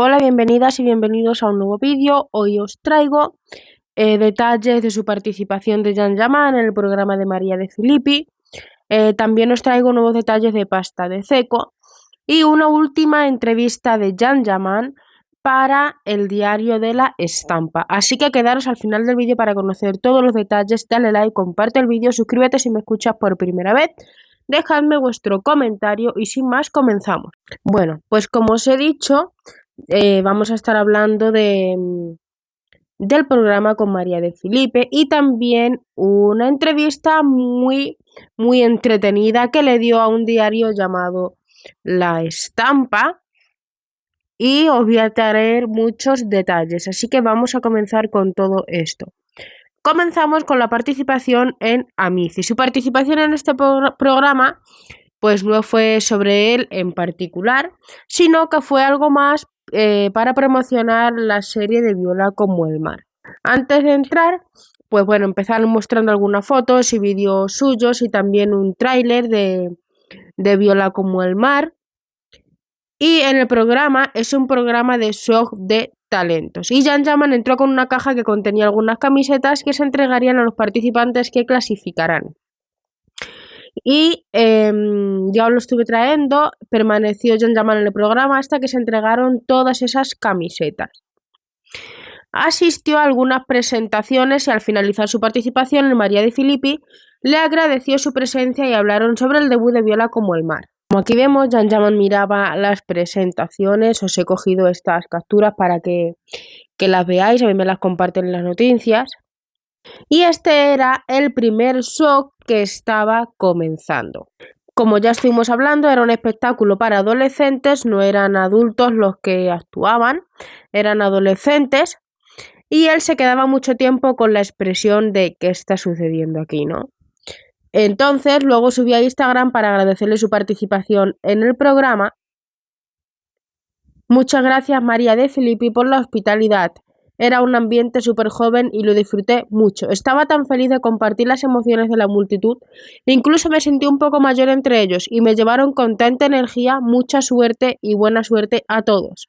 Hola, bienvenidas y bienvenidos a un nuevo vídeo. Hoy os traigo detalles de su participación de Jan Yaman en el programa de María de Filippi. También os traigo nuevos detalles de Pasta de Ceco y una última entrevista de Jan Yaman para el diario de la estampa. Así que quedaros al final del vídeo para conocer todos los detalles. Dale like, comparte el vídeo, suscríbete si me escuchas por primera vez. Dejadme vuestro comentario y sin más comenzamos. Bueno, pues como os he dicho, vamos a estar hablando del programa con María de Filipe y también una entrevista muy entretenida que le dio a un diario llamado La Estampa y os voy a traer muchos detalles, así que vamos a comenzar con todo esto. Comenzamos con la participación en Amici. Su participación en este programa pues no fue sobre él en particular, sino que fue algo más para promocionar la serie de Viola como el mar. Antes de entrar, pues bueno, empezaron mostrando algunas fotos y vídeos suyos y también un tráiler de Viola como el mar. Y en el programa es un programa de show de talentos. Y Jan Yaman entró con una caja que contenía algunas camisetas que se entregarían a los participantes que clasificarán. Y ya os lo estuve trayendo, permaneció Jan Yaman en el programa hasta que se entregaron todas esas camisetas. Asistió a algunas presentaciones y al finalizar su participación en María de Filippi le agradeció su presencia y hablaron sobre el debut de Viola como el mar. Como aquí vemos, Jan Yaman miraba las presentaciones. Os he cogido estas capturas para que las veáis, a mí me las comparten en las noticias. Y este era el primer show que estaba comenzando. Como ya estuvimos hablando, era un espectáculo para adolescentes, no eran adultos los que actuaban, eran adolescentes. Y él se quedaba mucho tiempo con la expresión de ¿qué está sucediendo aquí, no? Entonces, luego subió a Instagram para agradecerle su participación en el programa. Muchas gracias, María de Filippi, por la hospitalidad. Era un ambiente súper joven y lo disfruté mucho. Estaba tan feliz de compartir las emociones de la multitud. Incluso me sentí un poco mayor entre ellos y me llevaron con tanta energía, mucha suerte y buena suerte a todos.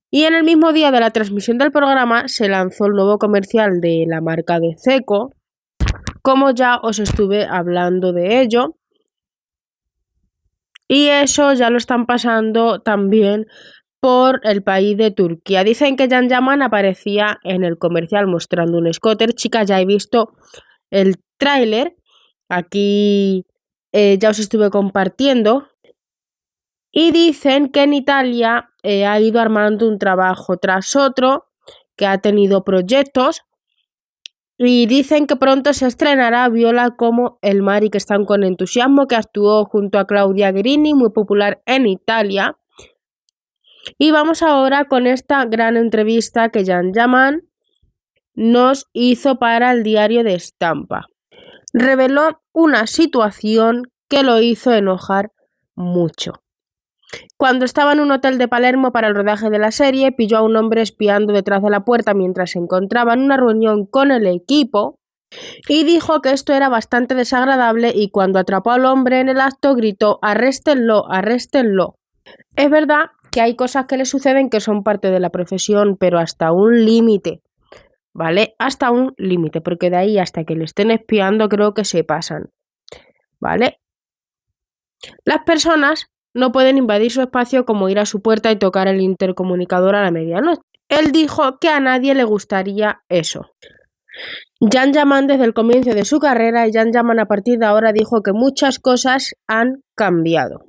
Y en el mismo día de la transmisión del programa se lanzó el nuevo comercial de la marca de Ceco, como ya os estuve hablando de ello. Y eso ya lo están pasando también por el país de Turquía. Dicen que Jan Yaman aparecía en el comercial mostrando un scooter. Chicas, ya he visto el tráiler. Aquí ya os estuve compartiendo. Y dicen que en Italia ha ido armando un trabajo tras otro, que ha tenido proyectos. Y dicen que pronto se estrenará Viola como el mar y que están con entusiasmo, que actuó junto a Claudia Grini, muy popular en Italia. Y vamos ahora con esta gran entrevista que Jan Yaman nos hizo para el diario de Estampa. Reveló una situación que lo hizo enojar mucho. Cuando estaba en un hotel de Palermo para el rodaje de la serie, pilló a un hombre espiando detrás de la puerta mientras se encontraba en una reunión con el equipo y dijo que esto era bastante desagradable y cuando atrapó al hombre en el acto gritó «arréstenlo, arréstenlo». Es verdad que hay cosas que le suceden que son parte de la profesión, pero hasta un límite, ¿vale? Hasta un límite, porque de ahí hasta que le estén espiando creo que se pasan, ¿vale? Las personas no pueden invadir su espacio como ir a su puerta y tocar el intercomunicador a la medianoche. Él dijo que a nadie le gustaría eso. Jan Yaman desde el comienzo de su carrera y Jan Yaman a partir de ahora dijo que muchas cosas han cambiado.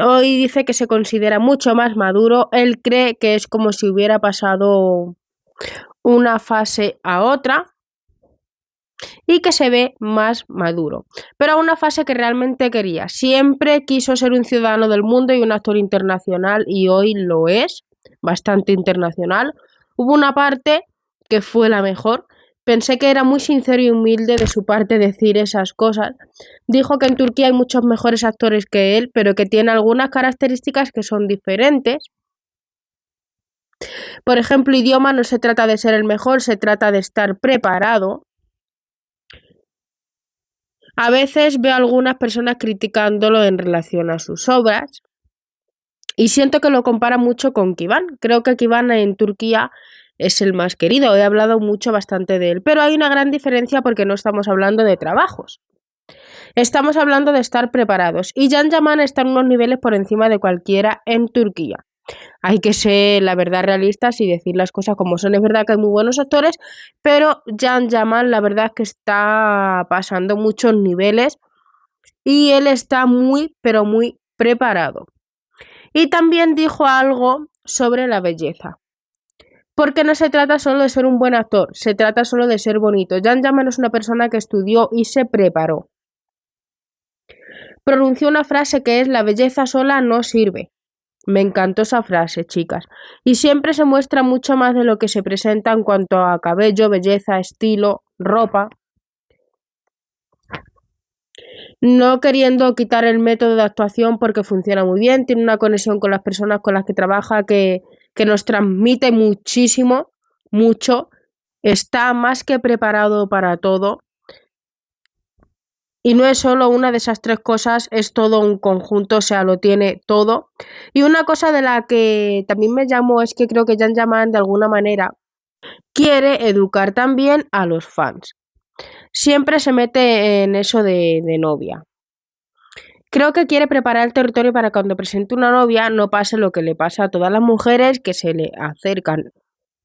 Hoy dice que se considera mucho más maduro. Él cree que es como si hubiera pasado una fase a otra y que se ve más maduro, pero a una fase que realmente quería. Siempre quiso ser un ciudadano del mundo y un actor internacional y hoy lo es, bastante internacional. Hubo una parte que fue la mejor. Pensé que era muy sincero y humilde de su parte decir esas cosas. Dijo que en Turquía hay muchos mejores actores que él, pero que tiene algunas características que son diferentes. Por ejemplo, idioma, no se trata de ser el mejor, se trata de estar preparado. A veces veo a algunas personas criticándolo en relación a sus obras. Y siento que lo compara mucho con Kivan. Creo que Kivan en Turquía es el más querido. He hablado bastante de él. Pero hay una gran diferencia porque no estamos hablando de trabajos. Estamos hablando de estar preparados. Y Can Yaman está en unos niveles por encima de cualquiera en Turquía. Hay que ser, la verdad, realistas y decir las cosas como son. Es verdad que hay muy buenos actores, pero Can Yaman, la verdad es que está pasando muchos niveles y él está muy, pero muy preparado. Y también dijo algo sobre la belleza. Porque no se trata solo de ser un buen actor, se trata solo de ser bonito. Can Yaman es una persona que estudió y se preparó. Pronunció una frase que es: la belleza sola no sirve. Me encantó esa frase, chicas. Y siempre se muestra mucho más de lo que se presenta en cuanto a cabello, belleza, estilo, ropa. No queriendo quitar el método de actuación porque funciona muy bien, tiene una conexión con las personas con las que trabaja que nos transmite muchísimo, mucho. Está más que preparado para todo. Y no es solo una de esas tres cosas, es todo un conjunto, o sea, lo tiene todo. Y una cosa de la que también me llamo es que creo que Can Yaman de alguna manera quiere educar también a los fans. Siempre se mete en eso de novia. Creo que quiere preparar el territorio para cuando presente una novia no pase lo que le pasa a todas las mujeres que se le acercan.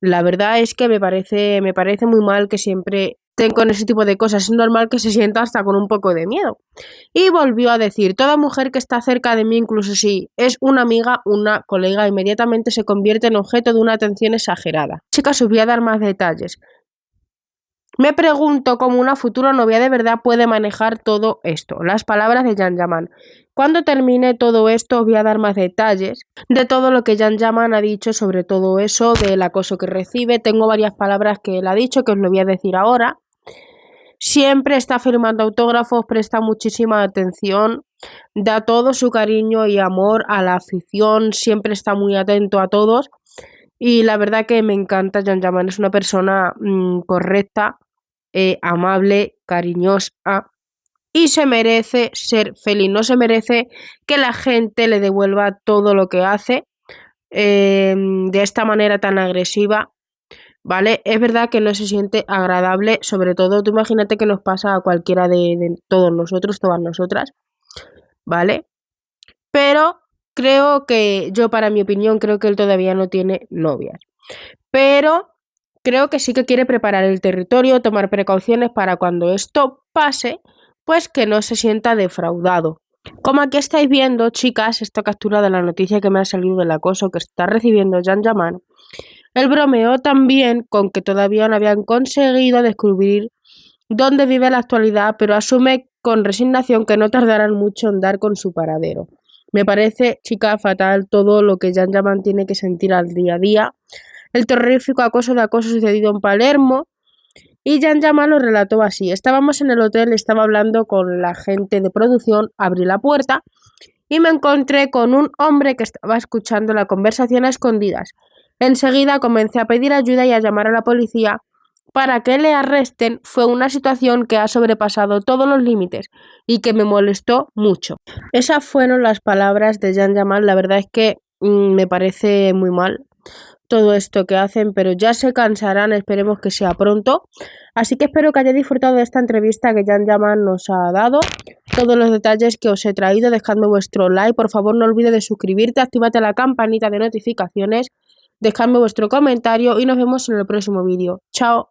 La verdad es que me parece muy mal que siempre estén con ese tipo de cosas. Es normal que se sienta hasta con un poco de miedo. Y volvió a decir: toda mujer que está cerca de mí, incluso si es una amiga, una colega, inmediatamente se convierte en objeto de una atención exagerada. Chicas, os voy a dar más detalles. Me pregunto cómo una futura novia de verdad puede manejar todo esto. Las palabras de Can Yaman. Cuando termine todo esto os voy a dar más detalles de todo lo que Can Yaman ha dicho sobre todo eso, del acoso que recibe. Tengo varias palabras que él ha dicho que os lo voy a decir ahora. Siempre está firmando autógrafos, presta muchísima atención, da todo su cariño y amor a la afición, siempre está muy atento a todos. Y la verdad que me encanta Can Yaman, es una persona correcta, amable, cariñosa y se merece ser feliz, no se merece que la gente le devuelva todo lo que hace de esta manera tan agresiva, ¿vale? Es verdad que no se siente agradable, sobre todo tú imagínate que nos pasa a cualquiera de todos nosotros, todas nosotras, ¿vale? Pero creo que yo, para mi opinión, creo que él todavía no tiene novias. Pero creo que sí que quiere preparar el territorio, tomar precauciones para cuando esto pase, pues que no se sienta defraudado. Como aquí estáis viendo, chicas, esta captura de la noticia que me ha salido del acoso que está recibiendo Can Yaman, él bromeó también con que todavía no habían conseguido descubrir dónde vive en la actualidad, pero asume con resignación que no tardarán mucho en dar con su paradero. Me parece, chica, fatal todo lo que Can Yaman tiene que sentir al día a día. El terrorífico acoso sucedido en Palermo. Y Can Yaman lo relató así: estábamos en el hotel, estaba hablando con la gente de producción, abrí la puerta y me encontré con un hombre que estaba escuchando la conversación a escondidas. Enseguida comencé a pedir ayuda y a llamar a la policía para que le arresten. Fue una situación que ha sobrepasado todos los límites y que me molestó mucho. Esas fueron las palabras de Can Yaman. La verdad es que me parece muy mal todo esto que hacen, pero ya se cansarán, esperemos que sea pronto. Así que espero que hayáis disfrutado de esta entrevista que Can Yaman nos ha dado. Todos los detalles que os he traído, dejadme vuestro like, por favor no olvides de suscribirte, actívate la campanita de notificaciones, dejadme vuestro comentario y nos vemos en el próximo vídeo. Chao.